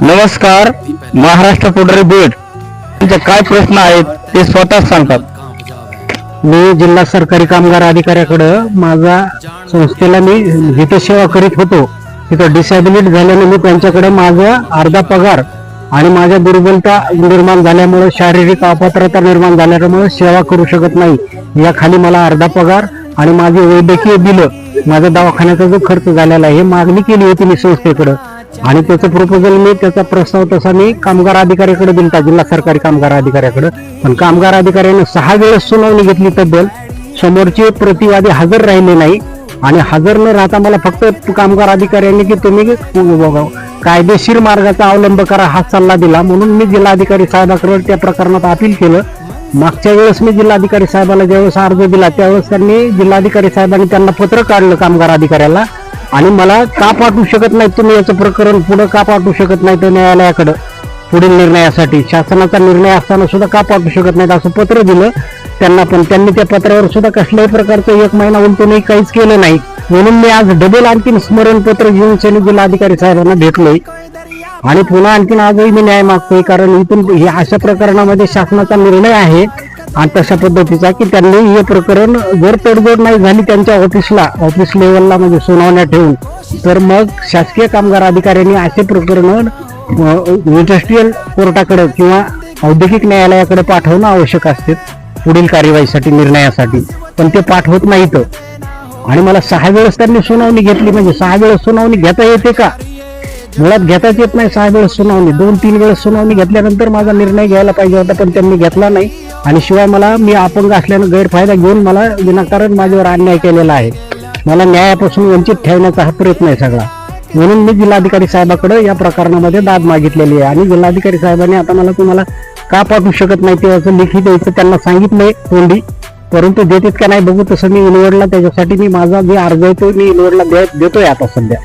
नमस्कार. महाराष्ट्र पुढारी बीड त्यांचे काय प्रश्न आहेत ते स्वतः सांगतात. मी जिल्हा सरकारी कामगार अधिकाऱ्याकडे माझा संस्थेला मी हितसेवा करीत होतो. तिथं डिसॅबिलिटी झाल्याने मी त्यांच्याकडे माझा अर्धा पगार आणि माझ्या दुर्बलता निर्माण झाल्यामुळे शारीरिक अपात्रता निर्माण झाल्यामुळे सेवा करू शकत नाही. या खाली मला अर्धा पगार आणि माझे वैद्यकीय बिल, माझा दवाखान्याचा जो खर्च झालेला आहे हे मागणी केली होती मी संस्थेकडे आणि त्याचं प्रपोजल मी त्याचा प्रस्ताव तसा मी कामगार अधिकाऱ्याकडे दिलता, जिल्हा सरकारी कामगार अधिकाऱ्याकडे. पण कामगार अधिकाऱ्याने 6 वेळेस सुनावणी घेतली. तब्बल समोरचे प्रतिवादी हजर राहिले नाही आणि हजर न राहता मला फक्त कामगार अधिकाऱ्यांनी की तुम्ही कायदेशीर मार्गाचा अवलंब करा हा सल्ला दिला. म्हणून मी जिल्हाधिकारी साहेबांकडे त्या प्रकरणात अपील केलं. मागच्या वेळेस मी जिल्हाधिकारी साहेबाला ज्यावेळेस अर्ज दिला त्यावेळेस त्यांनी जिल्हाधिकारी साहेबांनी त्यांना पत्र काढलं कामगार अधिकाऱ्याला आणि मला का पाठवू शकत नाही तुम्ही याचं प्रकरण पुढे का पाठवू शकत नाही तर न्यायालयाकडे पुढील निर्णयासाठी, शासनाचा निर्णय असताना सुद्धा का पाठवू शकत नाहीत असं पत्र दिलं त्यांना. पण त्यांनी त्या पत्रावर सुद्धा कसल्याही प्रकारचं 1 महिना उलटूनही काहीच केलं नाही. म्हणून मी आज डबल आणखीन स्मरणपत्र घेऊन सैनिक जिल्हाधिकारी साहेबांना भेटलोय आणि पुन्हा आणखीन आजही मी न्याय मागतोय. कारण इथून हे अशा प्रकरणामध्ये शासनाचा निर्णय आहे आणि तशा पद्धतीचा की त्यांनी हे प्रकरण जर तडजोड नाही झाली त्यांच्या ऑफिस लेवलला म्हणजे सुनावण्या ठेवून तर मग शासकीय कामगार अधिकाऱ्यांनी असे प्रकरण इंडस्ट्रियल कोर्टाकडे किंवा औद्योगिक न्यायालयाकडे पाठवणं आवश्यक असते पुढील कार्यवाहीसाठी, निर्णयासाठी. पण ते पाठवत नाहीत आणि मला 6 वेळेस त्यांनी सुनावणी घेतली. म्हणजे 6 वेळेस सुनावणी घेता येते का? मुळात घेताच येत नाही 6 वेळेस सुनावणी. 2-3 वेळेस सुनावणी घेतल्यानंतर माझा निर्णय घ्यायला पाहिजे होता पण त्यांनी घेतला नाही. आणि शिवाय मी अपंग असल्यानं गैरफायदा घेऊन मला विनाकारण माझ्यावर अन्याय केलेला आहे. मला न्यायापासून वंचित ठेवण्याचा हा प्रयत्न आहे सगळा. म्हणून मी जिल्हाधिकारी साहेबाकडे या प्रकरणामध्ये दाद मागितलेली आहे आणि जिल्हाधिकारी साहेबांनी आता मला तुम्हाला का पाठवू शकत नाही तेव्हाचं लिखित द्यायचं त्यांना सांगितलंय तोंडी, परंतु देतात का नाही बघू. तसं मी इनवर्डला त्याच्यासाठी मी माझा जे अर्ज आहे तो मी इनवर्डला देतोय आता सध्या.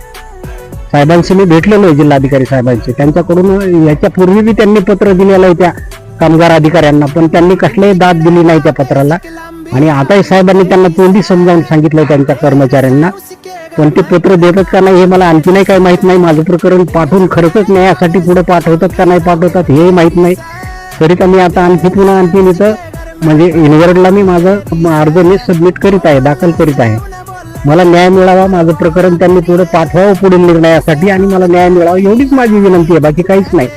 साहेबांशी मी भेटलेलो आहे जिल्हाधिकारी साहेबांशी. त्यांच्याकडून याच्यापूर्वी बी त्यांनी पत्र दिलेलं आहे त्या कामगार अधिकाऱ्यांना पण त्यांनी कसलीही दाद दिली नाही त्या पत्राला. आणि आताही साहेबांनी त्यांना तोंडी समजावून सांगितलंय त्यांच्या कर्मचाऱ्यांना. पण ते पत्र देतात का नाही हे मला आणखीनही काही माहित नाही. माझं प्रकरण पाठवून खरंच न्यायासाठी पुढे पाठवतात का नाही पाठवतात हे माहित नाही. तरी तर मी आता आणखीन इथं म्हणजे इनवर्डला मी माझं अर्ज मी सबमिट करीत आहे, दाखल करीत आहे. मला न्याय मिळावा, माझं प्रकरण त्यांनी पुढे पाठवावं पुढील निर्णयासाठी आणि मला न्याय मिळावा एवढीच माझी विनंती आहे, बाकी काहीच नाही.